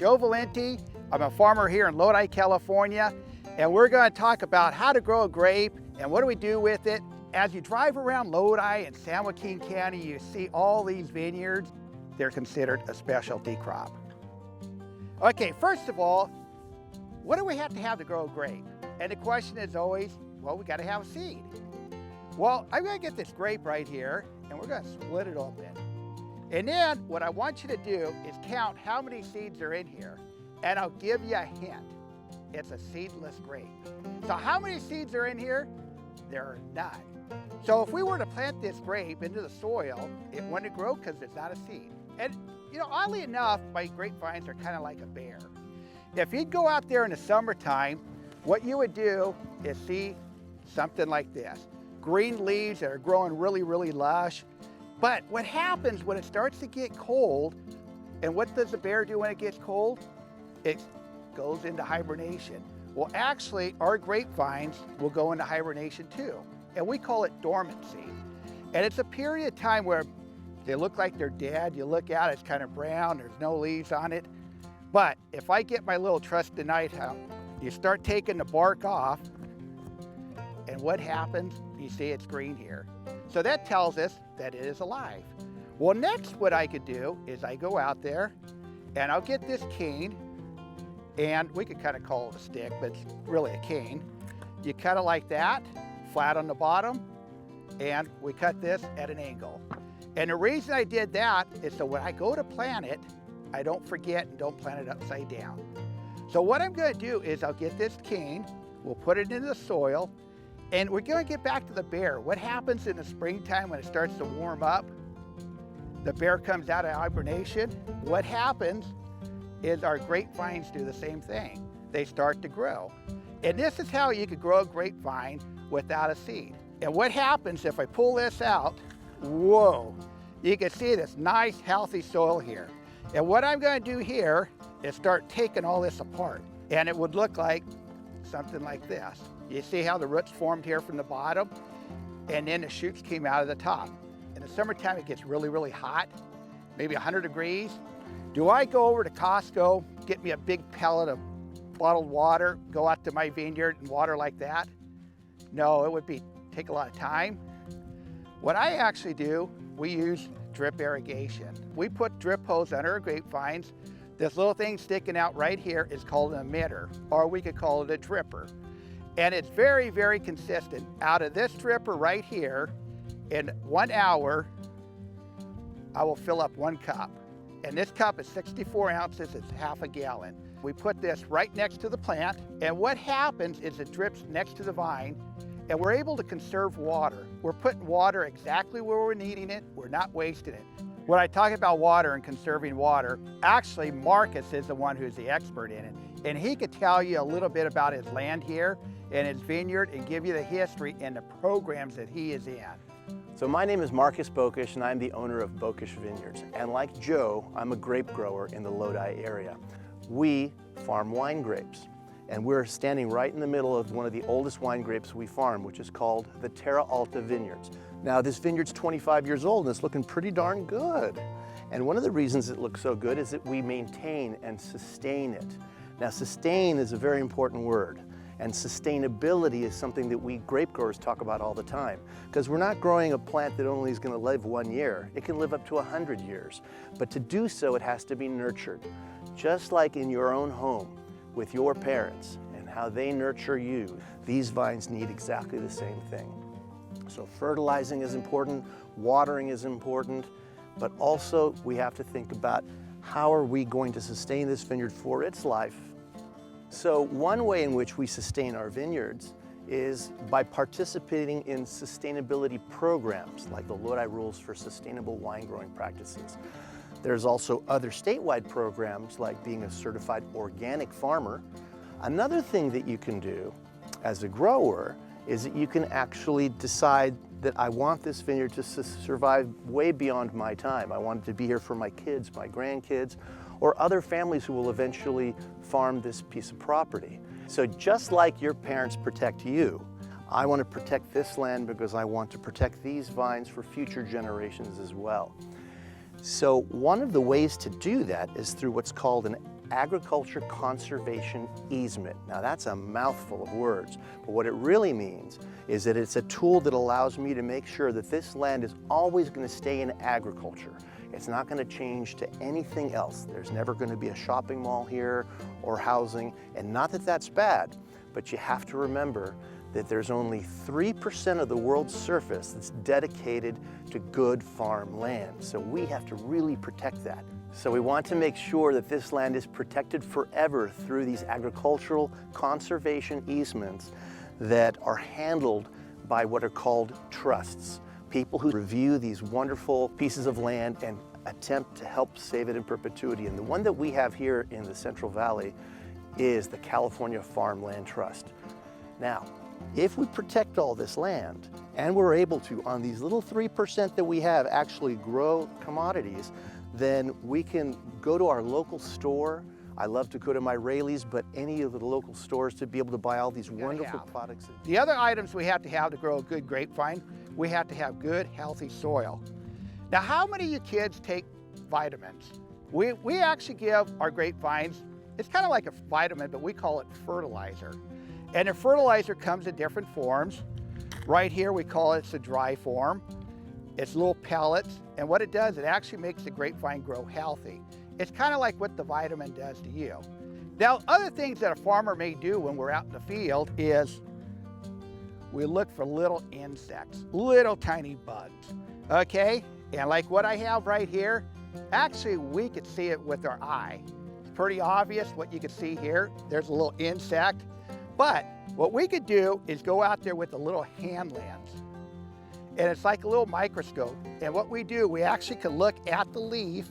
Joe Valenti. I'm a farmer here in Lodi, California, and we're going to talk about how to grow a grape and what do we do with it. As you drive around Lodi and San Joaquin County, you see all these vineyards. They're considered a specialty crop. Okay, first of all, what do we have to grow a grape? And the question is always, well, we got to have a seed. Well, I'm going to get this grape right here, and we're going to split it open. And then what I want you to do is count how many seeds are in here, and I'll give you a hint. It's a seedless grape. So how many seeds are in here? There are none. So if we were to plant this grape into the soil, it wouldn't grow because it's not a seed. And you know, oddly enough, my grapevines are kind of like a bear. If you'd go out there in the summertime, what you would do is see something like this. Green leaves that are growing really, really lush. But what happens when it starts to get cold, and what does the bear do when it gets cold? It goes into hibernation. Well, actually, our grapevines will go into hibernation too, and we call it dormancy. And it's a period of time where they look like they're dead. You look out, it's kind of brown, there's no leaves on it. But if I get my little trusty knife out, you start taking the bark off, and what happens? You see it's green here. So that tells us that it is alive. Well, next what I could do is I go out there and I'll get this cane, and we could kind of call it a stick, but it's really a cane. You cut it like that, flat on the bottom, and we cut this at an angle. And the reason I did that is so when I go to plant it, I don't forget and don't plant it upside down. So what I'm going to do is I'll get this cane, we'll put it into the soil, and we're going to get back to the bear. What happens in the springtime when it starts to warm up? The bear comes out of hibernation. What happens is our grapevines do the same thing. They start to grow. And this is how you could grow a grapevine without a seed. And what happens if I pull this out? Whoa, you can see this nice healthy soil here. And what I'm going to do here is start taking all this apart. And it would look like something like this. You see how the roots formed here from the bottom, and then the shoots came out of the top. In the summertime, it gets really, really hot, maybe 100 degrees. Do I go over to Costco, get me a big pellet of bottled water, go out to my vineyard and water like that? No, it would take a lot of time. What I actually do, we use drip irrigation. We put drip hose under our grapevines. This little thing sticking out right here is called an emitter, or we could call it a dripper. And it's very, very consistent. Out of this dripper right here, in 1 hour, I will fill up 1 cup. And this cup is 64 ounces, it's half a gallon. We put this right next to the plant, and what happens is it drips next to the vine, and we're able to conserve water. We're putting water exactly where we're needing it, we're not wasting it. When I talk about water and conserving water, actually Marcus is the one who's the expert in it. And he could tell you a little bit about his land here and his vineyard and give you the history and the programs that he is in. So my name is Marcus Bokish, and I'm the owner of Bokish Vineyards. And like Joe, I'm a grape grower in the Lodi area. We farm wine grapes. And we're standing right in the middle of one of the oldest wine grapes we farm, which is called the Terra Alta Vineyards. Now this vineyard's 25 years old and it's looking pretty darn good. And one of the reasons it looks so good is that we maintain and sustain it. Now sustain is a very important word, and sustainability is something that we grape growers talk about all the time, because we're not growing a plant that only is going to live 1 year. It can live up to 100 years. But to do so, it has to be nurtured. Just like in your own home, with your parents and how they nurture you, these vines need exactly the same thing. So fertilizing is important, watering is important, but also we have to think about how are we going to sustain this vineyard for its life. So one way in which we sustain our vineyards is by participating in sustainability programs like the Lodi Rules for Sustainable Wine Growing Practices. There's also other statewide programs like being a certified organic farmer. Another thing that you can do as a grower is that you can actually decide that I want this vineyard to survive way beyond my time. I want it to be here for my kids, my grandkids, or other families who will eventually farm this piece of property. So just like your parents protect you, I want to protect this land because I want to protect these vines for future generations as well. So one of the ways to do that is through what's called an agriculture conservation easement. Now that's a mouthful of words, but what it really means is that it's a tool that allows me to make sure that this land is always going to stay in agriculture. It's not going to change to anything else. There's never going to be a shopping mall here or housing, and not that that's bad, but you have to remember that there's only 3% of the world's surface that's dedicated to good farm land. So we have to really protect that. So we want to make sure that this land is protected forever through these agricultural conservation easements that are handled by what are called trusts. People who review these wonderful pieces of land and attempt to help save it in perpetuity. And the one that we have here in the Central Valley is the California Farmland Trust. Now, if we protect all this land and we're able to, on these little 3% that we have, actually grow commodities, then we can go to our local store. I love to go to my Raley's, but any of the local stores to be able to buy all these wonderful products. The other items we have to grow a good grapevine, we have to have good, healthy soil. Now, how many of you kids take vitamins? We actually give our grapevines, it's kind of like a vitamin, but we call it fertilizer. And the fertilizer comes in different forms. Right here, we call it the dry form. It's little pellets, and what it does, it actually makes the grapevine grow healthy. It's kind of like what the vitamin does to you. Now, other things that a farmer may do when we're out in the field is we look for little insects, little tiny bugs, okay? And like what I have right here, actually we could see it with our eye. It's pretty obvious what you can see here. There's a little insect, but what we could do is go out there with a little hand lens. And it's like a little microscope. And what we do, we actually can look at the leaf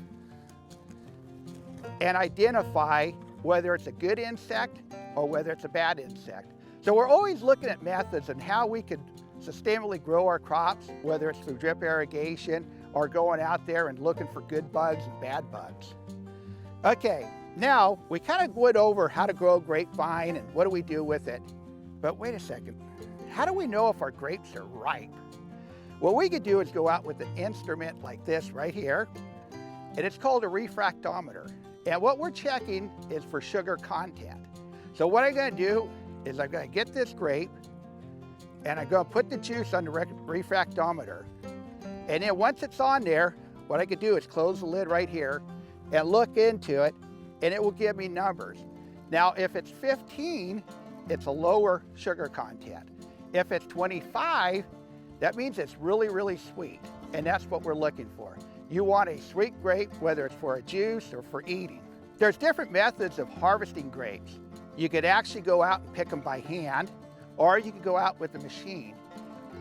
and identify whether it's a good insect or whether it's a bad insect. So we're always looking at methods and how we could sustainably grow our crops, whether it's through drip irrigation or going out there and looking for good bugs and bad bugs. Okay, now we kind of went over how to grow a grapevine and what do we do with it. But wait a second, how do we know if our grapes are ripe? What we could do is go out with an instrument like this right here, and it's called a refractometer. And what we're checking is for sugar content. So what I'm gonna do is I'm gonna get this grape and I'm gonna put the juice on the refractometer. And then once it's on there, what I could do is close the lid right here and look into it, and it will give me numbers. Now, if it's 15, it's a lower sugar content. If it's 25, that means it's really, really sweet, and that's what we're looking for. You want a sweet grape, whether it's for a juice or for eating. There's different methods of harvesting grapes. You could actually go out and pick them by hand, or you could go out with a machine.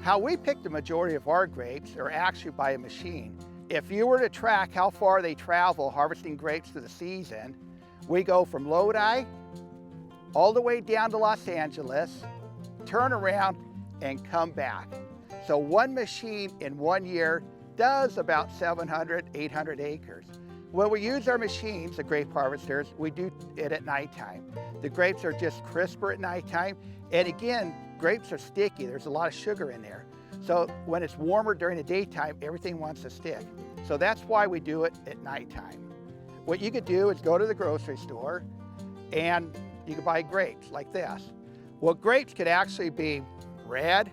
How we pick the majority of our grapes are actually by a machine. If you were to track how far they travel harvesting grapes through the season, we go from Lodi all the way down to Los Angeles, turn around, and come back. So one machine in 1 year does about 700, 800 acres. When we use our machines, the grape harvesters, we do it at nighttime. The grapes are just crisper at nighttime. And again, grapes are sticky. There's a lot of sugar in there. So when it's warmer during the daytime, everything wants to stick. So that's why we do it at nighttime. What you could do is go to the grocery store and you can buy grapes like this. Well, grapes could actually be red.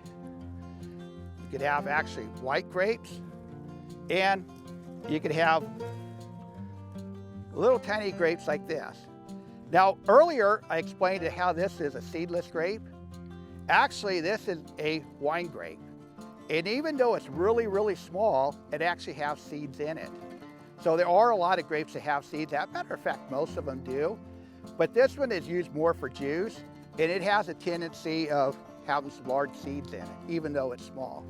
You could have actually white grapes, and you could have little tiny grapes like this. Now, earlier I explained how this is a seedless grape. Actually, this is a wine grape. And even though it's really, really small, it actually has seeds in it. So there are a lot of grapes that have seeds. As a matter of fact, most of them do. But this one is used more for juice, and it has a tendency of having some large seeds in it, even though it's small.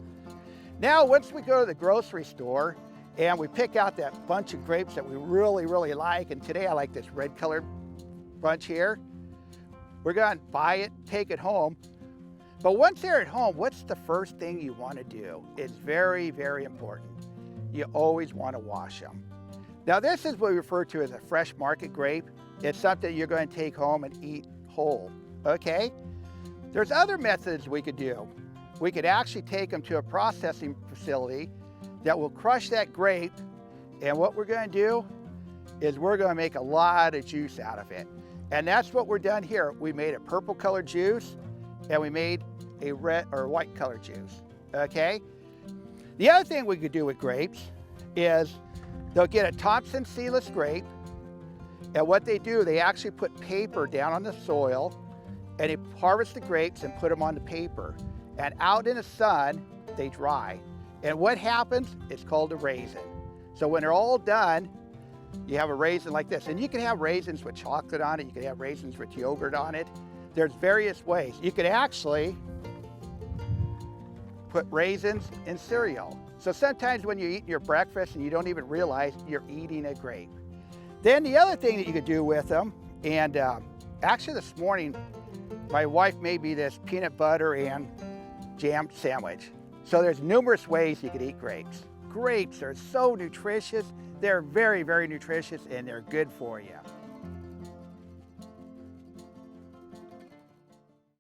Now, once we go to the grocery store and we pick out that bunch of grapes that we really, really like, and today I like this red colored bunch here, we're gonna buy it, take it home. But once they're at home, what's the first thing you wanna do? It's very, very important. You always wanna wash them. Now, this is what we refer to as a fresh market grape. It's something you're gonna take home and eat whole, okay? There's other methods we could do. We could actually take them to a processing facility that will crush that grape, and what we're gonna do is we're going to make a lot of juice out of it. And that's what we're done here. We made a purple colored juice and we made a red or white colored juice, okay? The other thing we could do with grapes is they'll get a Thompson seedless grape, and what they do, they actually put paper down on the soil and they harvest the grapes and put them on the paper. And out in the sun, they dry. And what happens? It's called a raisin. So when they're all done, you have a raisin like this. And you can have raisins with chocolate on it. You can have raisins with yogurt on it. There's various ways. You could actually put raisins in cereal. So sometimes when you're eating your breakfast and you don't even realize you're eating a grape. Then the other thing that you could do with them, and actually this morning, my wife made me this peanut butter and jam sandwich. So there's numerous ways you could eat grapes. Grapes are so nutritious. They're very, very nutritious and they're good for you.